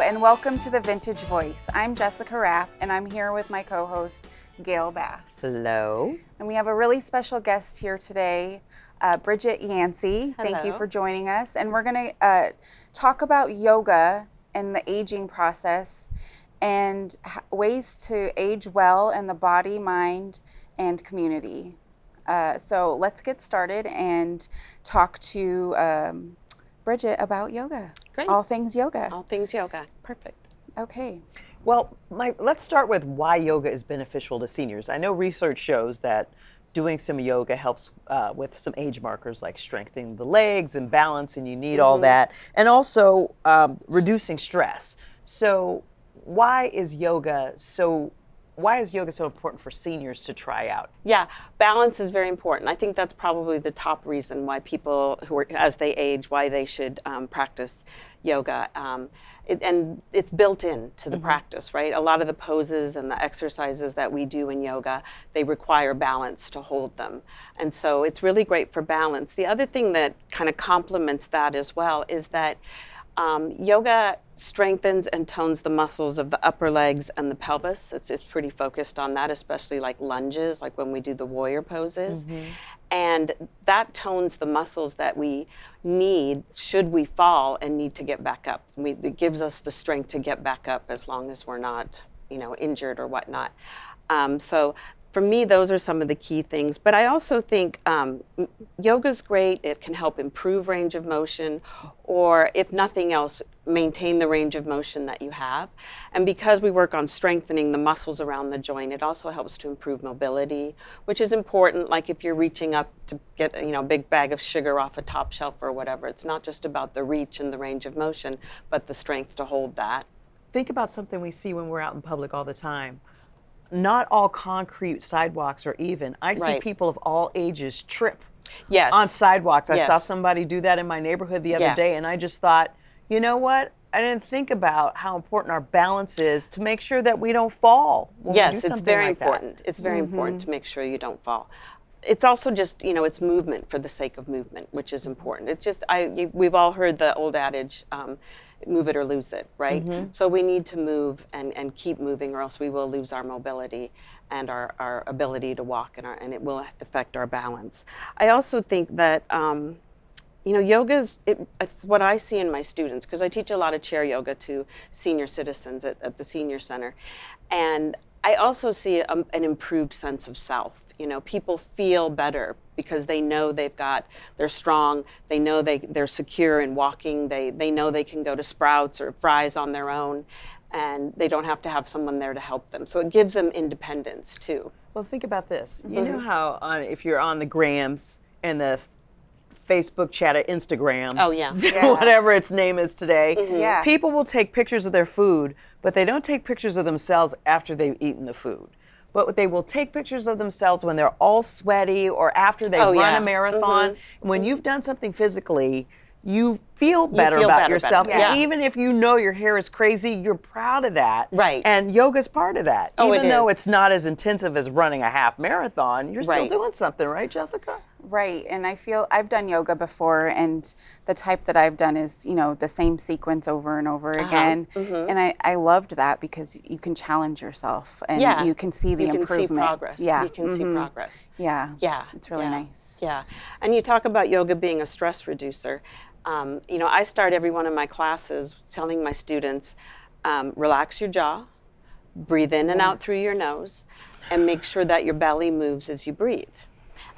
and welcome to The Vintage Voice. I'm Jessica Rapp, and I'm here with my co-host, Gail Bass. Hello. And we have a really special guest here today, Brigitte Yancy. Hello. Thank you for joining us. And we're going to talk about yoga and the aging process and ways to age well in the body, mind, and community. So let's get started and talk to Brigitte about yoga. Great. All things yoga. All things yoga. Perfect. Okay. Well, let's start with why yoga is beneficial to seniors. I know research shows that doing some yoga helps with some age markers like strengthening the legs and balance, and you need all that, and also reducing stress. So why is yoga so important for seniors to try out? Yeah, balance is very important. I think that's probably the top reason why people who are, as they age, why they should practice yoga. And it's built into the practice, right? A lot of the poses and the exercises that we do in yoga, they require balance to hold them. And so it's really great for balance. The other thing that kind of complements that as well is that yoga strengthens and tones the muscles of the upper legs and the pelvis. It's pretty focused on that, especially like lunges, like when we do the warrior poses. And that tones the muscles that we need should we fall and need to get back up. It gives us the strength to get back up as long as we're not, injured or whatnot. So for me, those are some of the key things. But I also think yoga's great. It can help improve range of motion, or if nothing else, maintain the range of motion that you have. And because we work on strengthening the muscles around the joint, it also helps to improve mobility, which is important. Like if you're reaching up to get a big bag of sugar off a top shelf or whatever, it's not just about the reach and the range of motion, but the strength to hold that. Think about something we see when we're out in public all the time. Not all concrete sidewalks are even. I see people of all ages trip on sidewalks. I saw somebody do that in my neighborhood the other day, and I just thought, you know what? I didn't think about how important our balance is to make sure that we don't fall when we do something it's very like important. that. It's very important to make sure you don't fall. It's also just, it's movement for the sake of movement, which is important. It's just, we've all heard the old adage, move it or lose it, right? So we need to move and keep moving, or else we will lose our mobility and our ability to walk, and it will affect our balance. I also think that, yoga's, it's what I see in my students, because I teach a lot of chair yoga to senior citizens at the senior center. And I also see an improved sense of self. People feel better because they know they're strong, they know they're secure in walking, they know they can go to Sprouts or Fry's on their own, and they don't have to have someone there to help them. So it gives them independence too. Well, think about this. You know how if you're on the Grams and the Facebook chat or Instagram, whatever its name is today, people will take pictures of their food, but they don't take pictures of themselves after they've eaten the food. But they will take pictures of themselves when they're all sweaty or after they've run a marathon. When you've done something physically, you feel better about yourself. And even if you know your hair is crazy, you're proud of that. Right. And yoga's part of that. Oh, even though it's not as intensive as running a half marathon, you're still doing something, right, Jessica? Right, and I feel I've done yoga before, and the type that I've done is, the same sequence over and over again. And I loved that because you can challenge yourself and you can see the improvement. You can see progress. Yeah. You can see progress. Yeah. Yeah. It's really nice. Yeah. And you talk about yoga being a stress reducer. I start every one of my classes telling my students, relax your jaw, breathe in and out through your nose, and make sure that your belly moves as you breathe.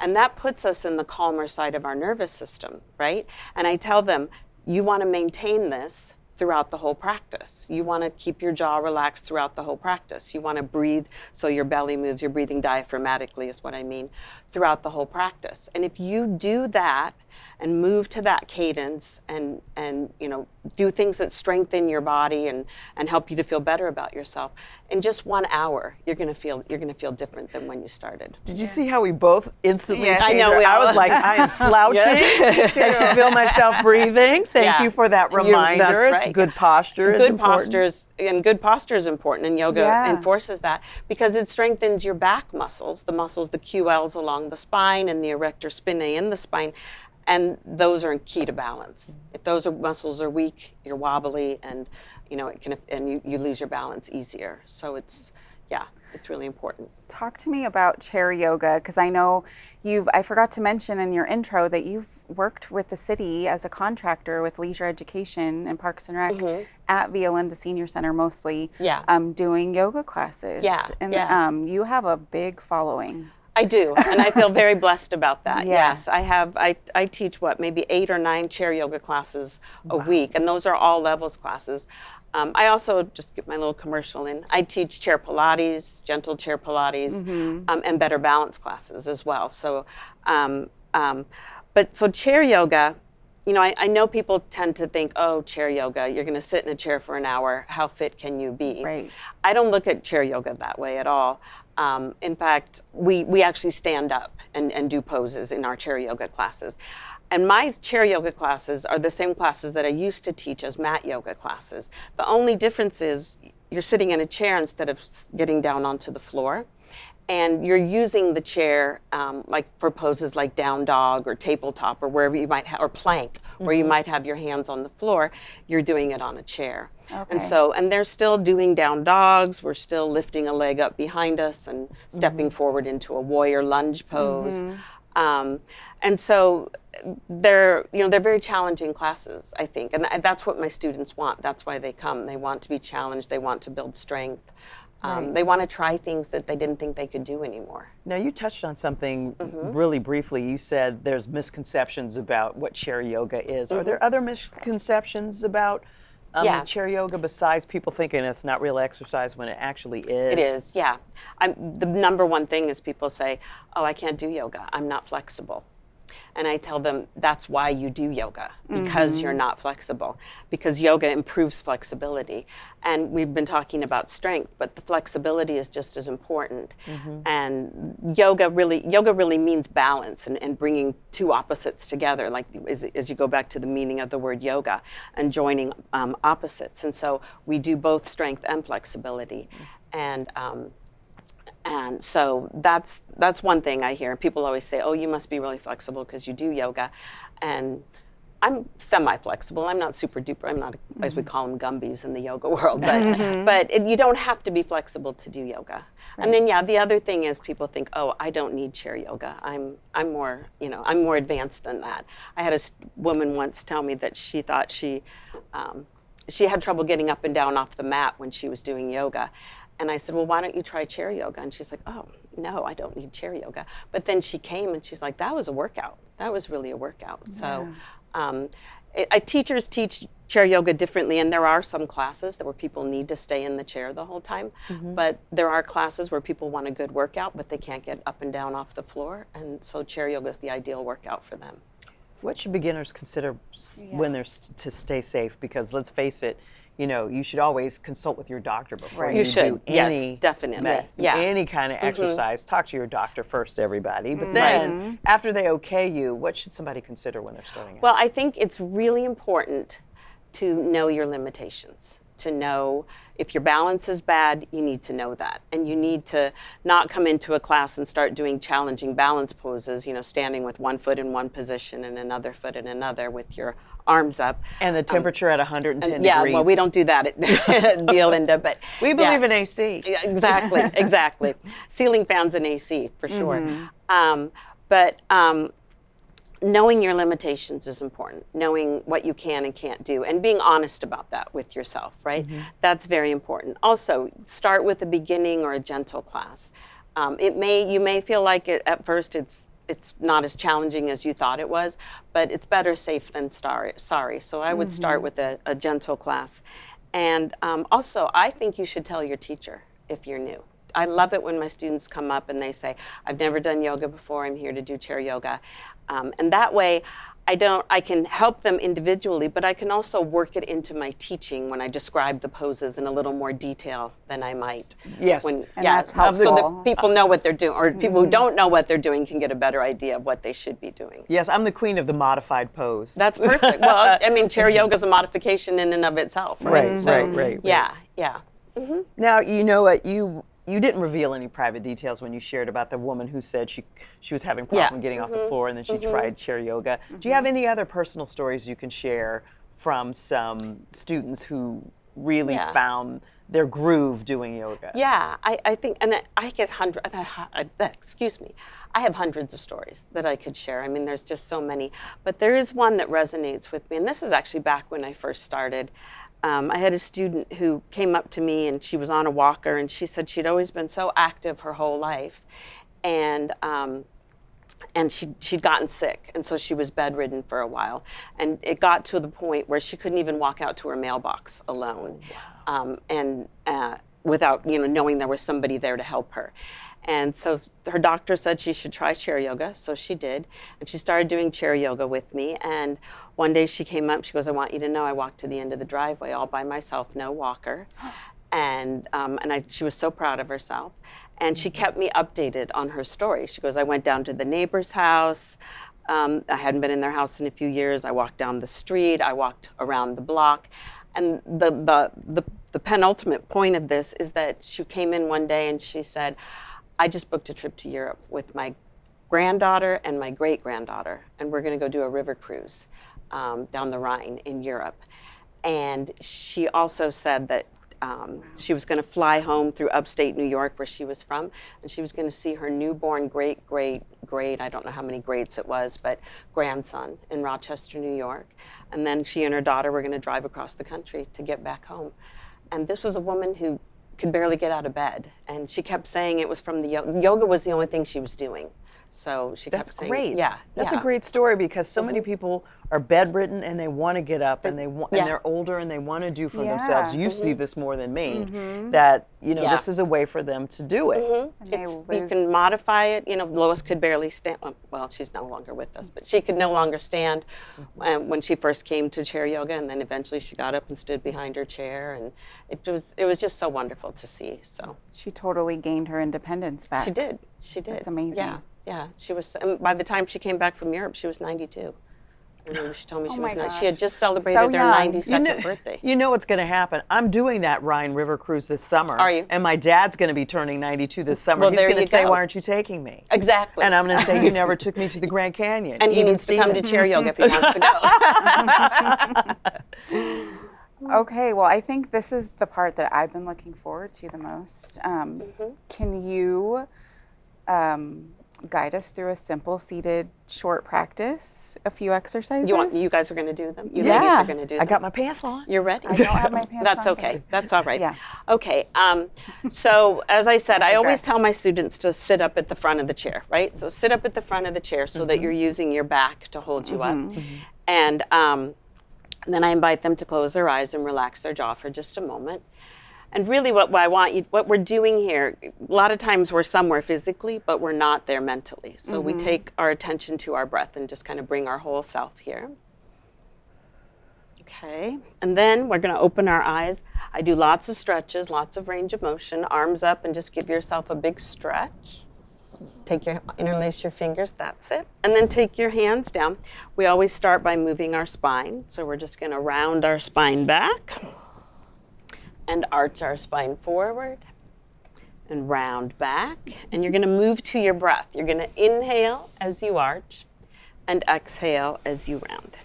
And that puts us in the calmer side of our nervous system, right? And I tell them, you want to maintain this throughout the whole practice. You want to keep your jaw relaxed throughout the whole practice. You want to breathe so your belly moves, you're breathing diaphragmatically is what I mean, throughout the whole practice. And if you do that and move to that cadence and do things that strengthen your body and help you to feel better about yourself, in just 1 hour you're gonna feel different than when you started. Did you see how we both instantly changed? I know. I was like, I am slouching. I should feel myself breathing. Thank you for that reminder. That's it's right. good posture is important. Good posture is important, and yoga enforces that because it strengthens your back muscles, the QLs along the spine and the erector spinae in the spine. And those are key to balance. If those muscles are weak, you're wobbly, and you lose your balance easier. So it's really important. Talk to me about chair yoga, because I know I forgot to mention in your intro that you've worked with the city as a contractor with leisure education and Parks and Rec at Via Linda Senior Center mostly, doing yoga classes. And you have a big following. I do, and I feel very blessed about that. Yes, I teach maybe 8 or 9 chair yoga classes a week, and those are all levels classes. I also, just get my little commercial in, I teach chair Pilates, gentle chair Pilates, and better balance classes as well. So, so chair yoga, I know people tend to think, oh, chair yoga, you're going to sit in a chair for an hour. How fit can you be? Right. I don't look at chair yoga that way at all. In fact, we actually stand up and do poses in our chair yoga classes. And my chair yoga classes are the same classes that I used to teach as mat yoga classes. The only difference is you're sitting in a chair instead of getting down onto the floor. And you're using the chair like for poses like down dog or tabletop or wherever you might have, or plank, where you might have your hands on the floor. You're doing it on a chair. Okay. And they're still doing down dogs. We're still lifting a leg up behind us and stepping forward into a warrior lunge pose. And so they're very challenging classes, I think. And that's what my students want. That's why they come. They want to be challenged. They want to build strength. They want to try things that they didn't think they could do anymore. Now, you touched on something really briefly. You said there's misconceptions about what chair yoga is. Are there other misconceptions about chair yoga besides people thinking it's not real exercise when it actually is? It is, yeah. The number one thing is people say, oh, I can't do yoga. I'm not flexible. And I tell them that's why you do yoga, because you're not flexible, because yoga improves flexibility. And we've been talking about strength, but the flexibility is just as important. And yoga really means balance and bringing two opposites together, like as you go back to the meaning of the word yoga and joining opposites. And so we do both strength and flexibility. And so that's one thing I hear. People always say, oh, you must be really flexible because you do yoga. And I'm semi-flexible. I'm not super duper. I'm not, as we call them, Gumbies in the yoga world. But you don't have to be flexible to do yoga. Right. And then, the other thing is people think, oh, I don't need chair yoga. I'm more advanced than that. I had a woman once tell me that she thought she had trouble getting up and down off the mat when she was doing yoga. And I said, well, why don't you try chair yoga? And she's like, oh, no, I don't need chair yoga. But then she came and she's like, that was a workout. That was really a workout. Yeah. So teachers teach chair yoga differently, and there are some classes where people need to stay in the chair the whole time. But there are classes where people want a good workout, but they can't get up and down off the floor. And so chair yoga is the ideal workout for them. What should beginners consider when they're to stay safe? Because let's face it, you should always consult with your doctor before you do any definitely. Any kind of exercise. Talk to your doctor first, everybody. But then, after they okay you, what should somebody consider when they're starting out? Well, I think it's really important to know your limitations. To know if your balance is bad, you need to know that. And you need to not come into a class and start doing challenging balance poses, standing with one foot in one position and another foot in another with your arms up. And the temperature at 110 degrees. Yeah, well, we don't do that at Via Linda, but we believe in AC. Exactly. Ceiling fans and AC for sure. Knowing your limitations is important. Knowing what you can and can't do, and being honest about that with yourself, right? That's very important. Also, start with a beginning or a gentle class. You may feel like at first it's not as challenging as you thought it was, but it's better safe than sorry. So I would start with a gentle class. And also, I think you should tell your teacher if you're new. I love it when my students come up and they say, I've never done yoga before, I'm here to do chair yoga. And that way, I can help them individually, but I can also work it into my teaching when I describe the poses in a little more detail than I might. Yes, that's helpful. So that people know what they're doing, or people who don't know what they're doing can get a better idea of what they should be doing. Yes, I'm the queen of the modified pose. That's perfect. Well, I mean, chair yoga is a modification in and of itself, right? Right. Yeah. Now, you know what, you didn't reveal any private details when you shared about the woman who said she was having problem getting off the floor, and then she tried chair yoga. Do you have any other personal stories you can share from some students who really found their groove doing yoga? Yeah, I think, and I get I have hundreds of stories that I could share. I mean, there's just so many. But there is one that resonates with me, and this is actually back when I first started. I had a student who came up to me, and she was on a walker, and she said she'd always been so active her whole life, and she'd gotten sick, and so she was bedridden for a while, and it got to the point where she couldn't even walk out to her mailbox alone, without knowing there was somebody there to help her. And so her doctor said she should try chair yoga, so she did, and she started doing chair yoga with me. And one day she came up, she goes, "I want you to know I walked to the end of the driveway all by myself, no walker." And she was so proud of herself. And she kept me updated on her story. She goes, "I went down to the neighbor's house. I hadn't been in their house in a few years. I walked down the street. I walked around the block." And the penultimate point of this is that she came in one day and she said, "I just booked a trip to Europe with my granddaughter and my great-granddaughter, and we're going to go do a river cruise down the Rhine in Europe." And she also said that she was going to fly home through upstate New York, where she was from, and she was going to see her newborn great, I don't know how many greats it was, but grandson in Rochester, New York. And then she and her daughter were going to drive across the country to get back home. And this was a woman who could barely get out of bed, and she kept saying it was from the yoga. Yoga was the only thing she was doing. So she kept saying, great. Yeah, that's a great story, because so many people are bedridden and they want to get up, and and they're older and they want to do for themselves. You see this more than me, that this is a way for them to do it. You can modify it. Lois could barely stand. Well, she's no longer with us, but she could no longer stand when she first came to chair yoga, and then eventually she got up and stood behind her chair, and it was just so wonderful to see. So she totally gained her independence back. She did. That's amazing. Yeah, she was. By the time she came back from Europe, she was 92. She told me she had just celebrated her 92nd birthday. You know what's going to happen? I'm doing that Rhine River cruise this summer. Are you? And my dad's going to be turning 92 this summer. Well, he's going to say, go. "Why aren't you taking me?" Exactly. And I'm going to say, "You never took me to the Grand Canyon." And he needs to come to chair yoga if he wants to go. Okay, well, I think this is the part that I've been looking forward to the most. Can you guide us through a simple seated short practice, a few exercises? You guys are going to do them? You ladies are going to do them? I got my pants on. You're ready? I don't have my pants That's on. okay. That's all right. Yeah. Okay. So as I said, I always tell my students to sit up at the front of the chair, right? So sit up at the front of the chair so that you're using your back to hold you up. And then I invite them to close their eyes and relax their jaw for just a moment. And really what we're doing here, a lot of times we're somewhere physically, but we're not there mentally. So we take our attention to our breath and just kind of bring our whole self here. Okay, and then we're going to open our eyes. I do lots of stretches, lots of range of motion, arms up, and just give yourself a big stretch. Interlace your fingers, that's it. And then take your hands down. We always start by moving our spine. So we're just going to round our spine back and arch our spine forward and round back. And you're going to move to your breath. You're going to inhale as you arch and exhale as you round.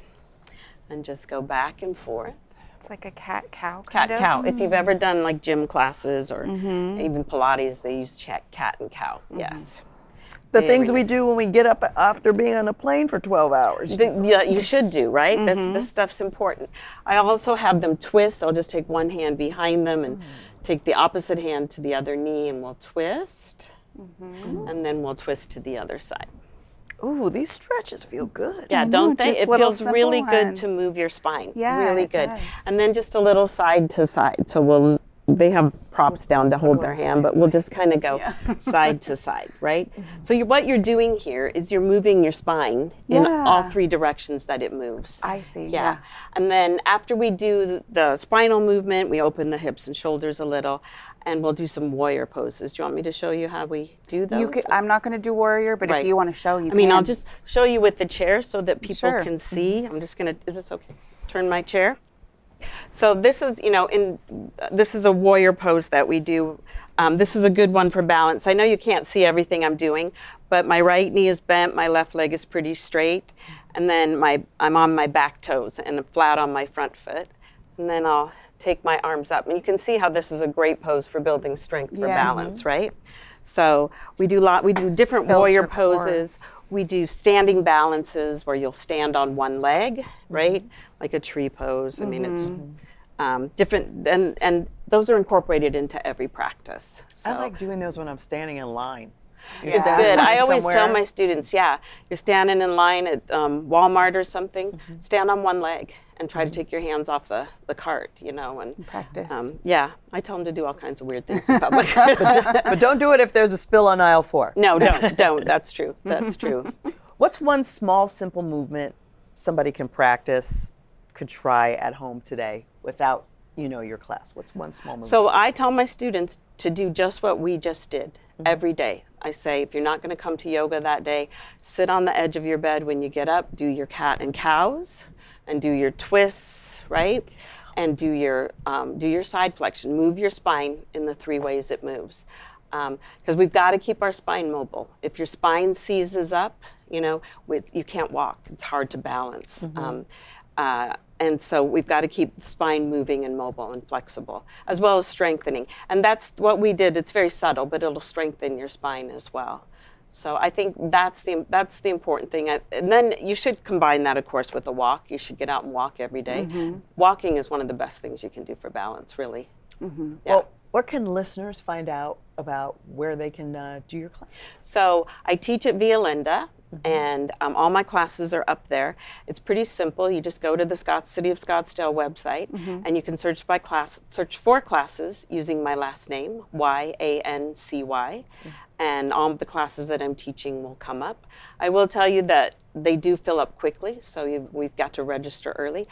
And just go back and forth. It's like a cat-cow Cat-cow. If you've ever done like gym classes or even Pilates, they use cat and cow. Yes. The things we do when we get up after being on a plane for 12 hours. Yeah, you should do, right? This stuff's important. I also have them twist. They'll just take one hand behind them and take the opposite hand to the other knee, and we'll twist. And then we'll twist to the other side. Ooh, these stretches feel good. Yeah, don't they? It feels really good to move your spine. Yeah, really it good. does. And then just a little side to side. So they have props down to hold their hand, but we'll just kind of go side to side, right? So what you're doing here is you're moving your spine in all three directions that it moves. I see. Yeah. And then after we do the spinal movement, we open the hips and shoulders a little, and we'll do some warrior poses. Do you want me to show you how we do those? I'm not going to do warrior, but if you want to show, you can. I mean, I'll just show you with the chair so that people can see. I'm just going to, is this okay? Turn my chair. So this is, this is a warrior pose that we do. This is a good one for balance. I know you can't see everything I'm doing, but my right knee is bent, my left leg is pretty straight, and then I'm on my back toes and flat on my front foot. And then I'll take my arms up. And you can see how this is a great pose for building strength for balance, right? So we do different warrior poses. We do standing balances where you'll stand on one leg, right? Like a tree pose. I mean, it's different, and those are incorporated into every practice. So. I like doing those when I'm standing in line. It's good. I always tell my students, you're standing in line at Walmart or something, stand on one leg and try to take your hands off the cart, and practice. I tell them to do all kinds of weird things in public. but don't do it if there's a spill on aisle 4. No, don't. That's true. That's true. What's one small, simple movement somebody can practice, could try at home today without, your class? What's one small movement? So I tell my students to do just what we just did every day. I say, if you're not going to come to yoga that day, sit on the edge of your bed when you get up, do your cat and cows, and do your twists, right? And do your side flexion. Move your spine in the 3 ways it moves. Because we've got to keep our spine mobile. If your spine seizes up, you can't walk. It's hard to balance. And so we've got to keep the spine moving and mobile and flexible, as well as strengthening. And that's what we did. It's very subtle, but it'll strengthen your spine as well. So I think that's the important thing. And then you should combine that, of course, with a walk. You should get out and walk every day. Walking is one of the best things you can do for balance, really. Well, where can listeners find out about where they can do your classes? So I teach at Via Linda. And all my classes are up there. It's pretty simple. You just go to the City of Scottsdale website, and you can search for classes using my last name, Yancy, and all of the classes that I'm teaching will come up. I will tell you that they do fill up quickly, so we've got to register early.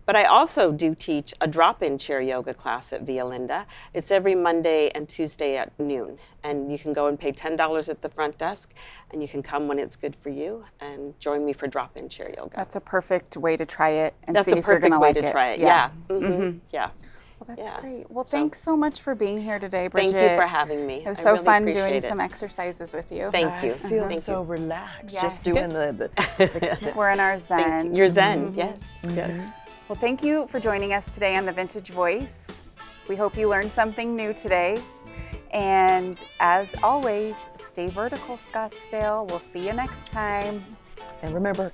But I also do teach a drop-in chair yoga class at Via Linda. It's every Monday and Tuesday at noon. And you can go and pay $10 at the front desk, and you can come when it's good for you and join me for drop-in chair yoga. That's a perfect way to try it and That's see if you're going to like it. That's a perfect way to try it, Yeah. Well, that's great. Well, thanks so much for being here today, Brigitte. Thank you for having me. It was so fun doing some exercises with you. Thank you. I feel so relaxed just doing the We're in our zen. You're zen, yes. Well, thank you for joining us today on The Vintage Voice. We hope you learned something new today. And as always, stay vertical, Scottsdale. We'll see you next time. And remember,